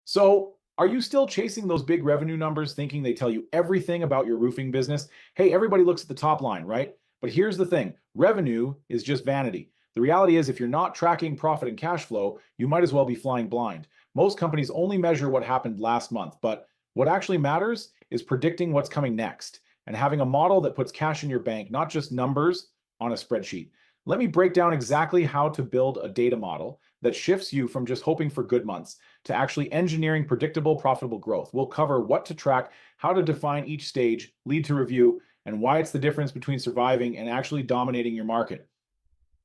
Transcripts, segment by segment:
So, are you still chasing those big revenue numbers thinking they tell you everything about your roofing business? Hey, everybody looks at the top line, right? But here's the thing, revenue is just vanity. The reality is, if you're not tracking profit and cash flow, you might as well be flying blind. Most companies only measure what happened last month, but what actually matters is predicting what's coming next and having a model that puts cash in your bank, not just numbers on a spreadsheet. Let me break down exactly how to build a data model that shifts you from just hoping for good months to actually engineering predictable, profitable growth. We'll cover what to track, how to define each stage, lead to review, and why it's the difference between surviving and actually dominating your market.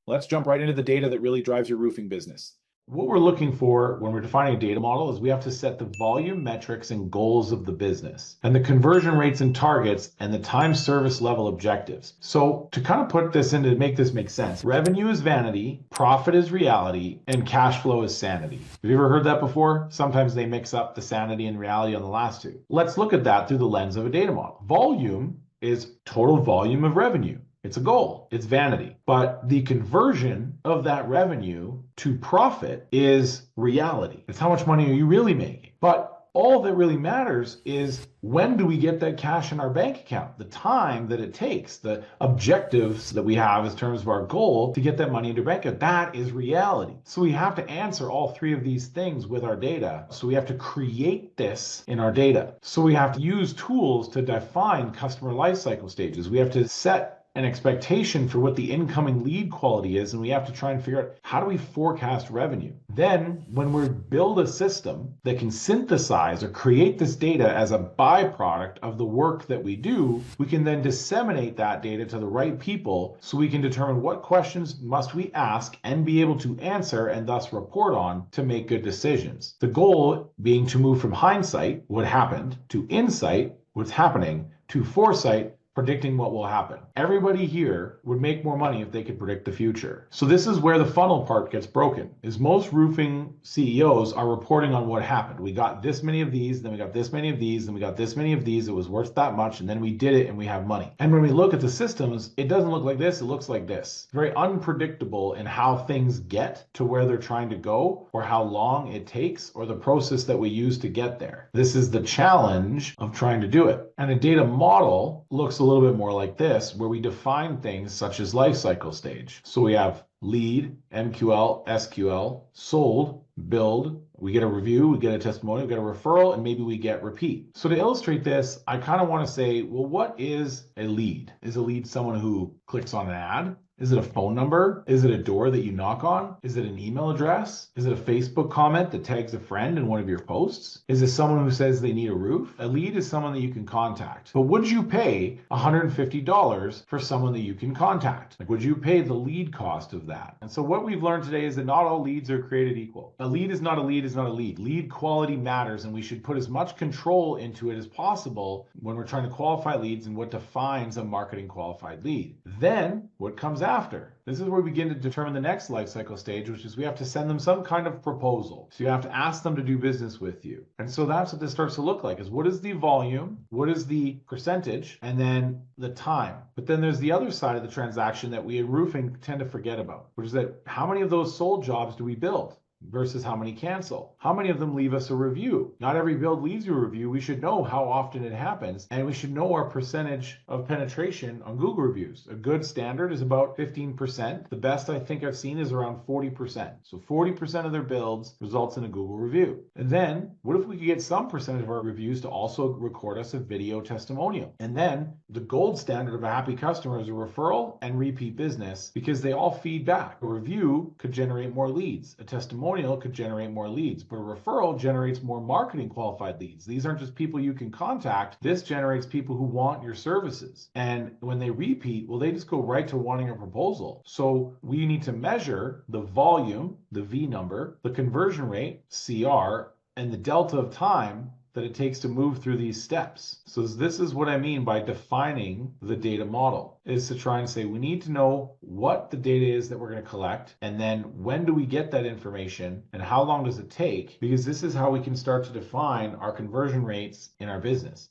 Let's jump right into the data that really drives your roofing business. What we're looking for when we're defining a data model is we have to set the volume metrics and goals of the business and the conversion rates and targets and the time service level objectives. So to kind of put this into make this make sense, revenue is vanity, profit is reality, and cash flow is sanity. Have you ever heard that before? Sometimes they mix up the sanity and reality on the last two. Let's look at that through the lens of a data model. Volume is total volume of revenue. It's a goal, it's vanity. But the conversion of that revenue to profit is reality. It's how much money are you really making. But all that really matters is when do we get that cash in our bank account? The time that it takes, the objectives that we have in terms of our goal to get that money into our bank account. That is reality. So we have to answer all three of these things with our data. So we have to create this in our data. So we have to use tools to define customer lifecycle stages. We have to set an expectation for what the incoming lead quality is, and we have to try and figure out how do we forecast revenue. Then when we build a system that can synthesize or create this data as a byproduct of the work that we do, we can then disseminate that data to the right people so we can determine what questions must we ask and be able to answer and thus report on to make good decisions. The goal being to move from hindsight, what happened, to insight, what's happening, to foresight, predicting what will happen. Everybody here would make more money if they could predict the future. So this is where the funnel part gets broken, is most roofing CEOs are reporting on what happened. We got this many of these, then we got this many of these, then we got this many of these, it was worth that much, and then we did it and we have money. And when we look at the systems, it doesn't look like this, it looks like this. Very unpredictable in how things get to where they're trying to go, or how long it takes, or the process that we use to get there. This is the challenge of trying to do it. And a data model looks a little bit more like this, where we define things such as life cycle stage. So we have lead, MQL, SQL, sold, build, we get a review, we get a testimonial, we get a referral, and maybe we get repeat. So to illustrate this, I kind of want to say, well, what is a lead? Is a lead someone who clicks on an ad? Is it a phone number? Is it a door that you knock on? Is it an email address? Is it a Facebook comment that tags a friend in one of your posts? Is it someone who says they need a roof? A lead is someone that you can contact. But would you pay $150 for someone that you can contact? Like, would you pay the lead cost of that? And so what we've learned today is that not all leads are created equal. A lead is not a lead is not a lead. Lead quality matters, and we should put as much control into it as possible when we're trying to qualify leads and what defines a marketing qualified lead. Then what comes after? This is where we begin to determine the next life cycle stage, which is we have to send them some kind of proposal. So you have to ask them to do business with you. And so that's what this starts to look like, is what is the volume, what is the percentage, and then the time. But then there's the other side of the transaction that we in roofing tend to forget about, which is that how many of those sold jobs do we build versus how many cancel? How many of them leave us a review? Not every build leaves you a review. We should know how often it happens, and we should know our percentage of penetration on Google reviews. A good standard is about 15%. The best I think I've seen is around 40%. So 40% of their builds results in a Google review. And then what if we could get some percentage of our reviews to also record us a video testimonial? And then the gold standard of a happy customer is a referral and repeat business, because they all feed back. A review could generate more leads. A testimonial could generate more leads, but a referral generates more marketing qualified leads. These aren't just people you can contact. This generates people who want your services. And when they repeat, well, they just go right to wanting a proposal. So we need to measure the volume, the V number, the conversion rate, CR, and the delta of time that it takes to move through these steps. So this is what I mean by defining the data model, is to try and say we need to know what the data is that we're going to collect, and then when do we get that information and how long does it take, because this is how we can start to define our conversion rates in our business.